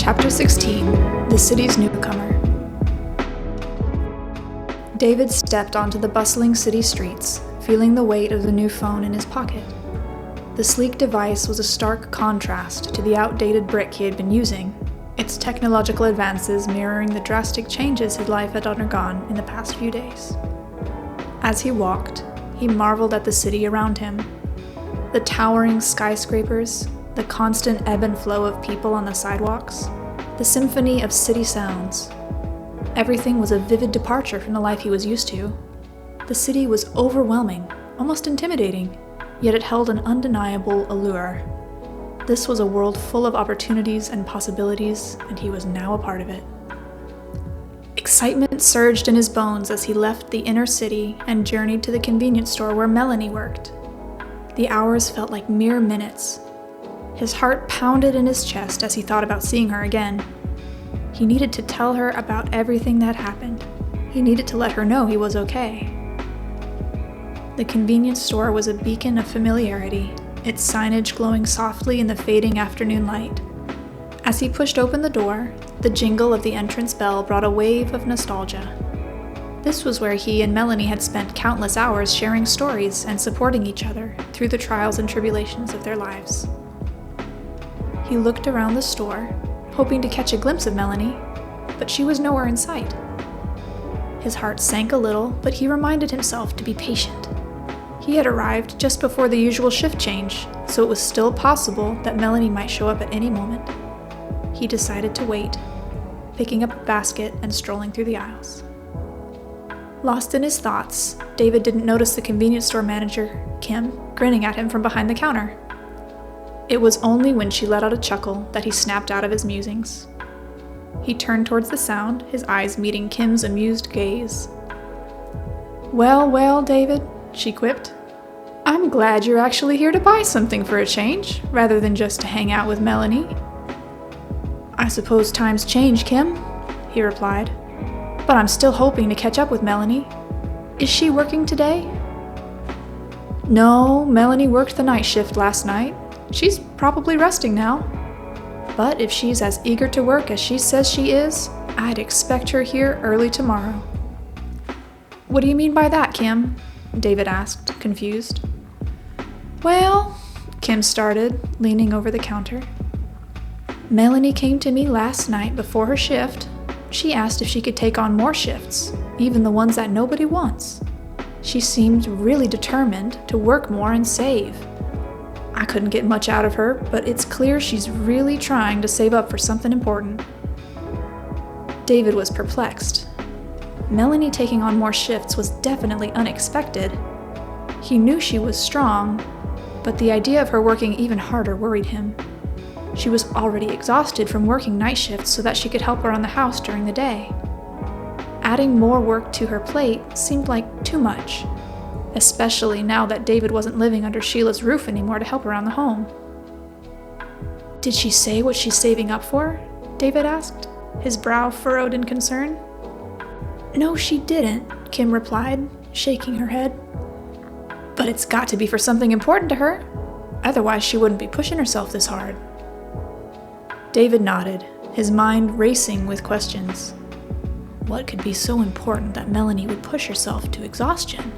Chapter 16, The City's Newcomer. David stepped onto the bustling city streets, feeling the weight of the new phone in his pocket. The sleek device was a stark contrast to the outdated brick he had been using, its technological advances mirroring the drastic changes his life had undergone in the past few days. As he walked, he marveled at the city around him. The towering skyscrapers, the constant ebb and flow of people on the sidewalks, the symphony of city sounds. Everything was a vivid departure from the life he was used to. The city was overwhelming, almost intimidating, yet it held an undeniable allure. This was a world full of opportunities and possibilities, and he was now a part of it. Excitement surged in his bones as he left the inner city and journeyed to the convenience store where Melanie worked. The hours felt like mere minutes. His heart pounded in his chest as he thought about seeing her again. He needed to tell her about everything that happened. He needed to let her know he was okay. The convenience store was a beacon of familiarity, its signage glowing softly in the fading afternoon light. As he pushed open the door, the jingle of the entrance bell brought a wave of nostalgia. This was where he and Melanie had spent countless hours sharing stories and supporting each other through the trials and tribulations of their lives. He looked around the store, hoping to catch a glimpse of Melanie, but she was nowhere in sight. His heart sank a little, but he reminded himself to be patient. He had arrived just before the usual shift change, so it was still possible that Melanie might show up at any moment. He decided to wait, picking up a basket and strolling through the aisles. Lost in his thoughts, David didn't notice the convenience store manager, Kim, grinning at him from behind the counter. It was only when she let out a chuckle that he snapped out of his musings. He turned towards the sound, his eyes meeting Kim's amused gaze. "Well, well, David," she quipped. "I'm glad you're actually here to buy something for a change, rather than just to hang out with Melanie." "I suppose times change, Kim," he replied. "But I'm still hoping to catch up with Melanie. Is she working today?" "No, Melanie worked the night shift last night. She's probably resting now. But if she's as eager to work as she says she is, I'd expect her here early tomorrow." "What do you mean by that, Kim?" David asked, confused. "Well," Kim started, leaning over the counter. "Melanie came to me last night before her shift. She asked if she could take on more shifts, even the ones that nobody wants. She seemed really determined to work more and save. I couldn't get much out of her, but it's clear she's really trying to save up for something important." David was perplexed. Melanie taking on more shifts was definitely unexpected. He knew she was strong, but the idea of her working even harder worried him. She was already exhausted from working night shifts so that she could help around the house during the day. Adding more work to her plate seemed like too much, especially now that David wasn't living under Sheila's roof anymore to help around the home. "Did she say what she's saving up for?" David asked, his brow furrowed in concern. "No, she didn't," Kim replied, shaking her head. "But it's got to be for something important to her. Otherwise, she wouldn't be pushing herself this hard." David nodded, his mind racing with questions. What could be so important that Melanie would push herself to exhaustion?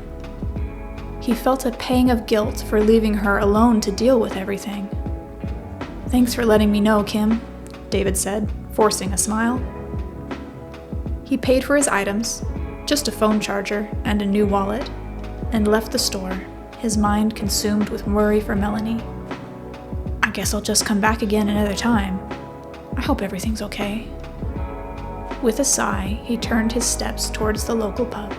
He felt a pang of guilt for leaving her alone to deal with everything. "Thanks for letting me know, Kim," David said, forcing a smile. He paid for his items, just a phone charger and a new wallet, and left the store, his mind consumed with worry for Melanie. "I guess I'll just come back again another time. I hope everything's okay." With a sigh, he turned his steps towards the local pub.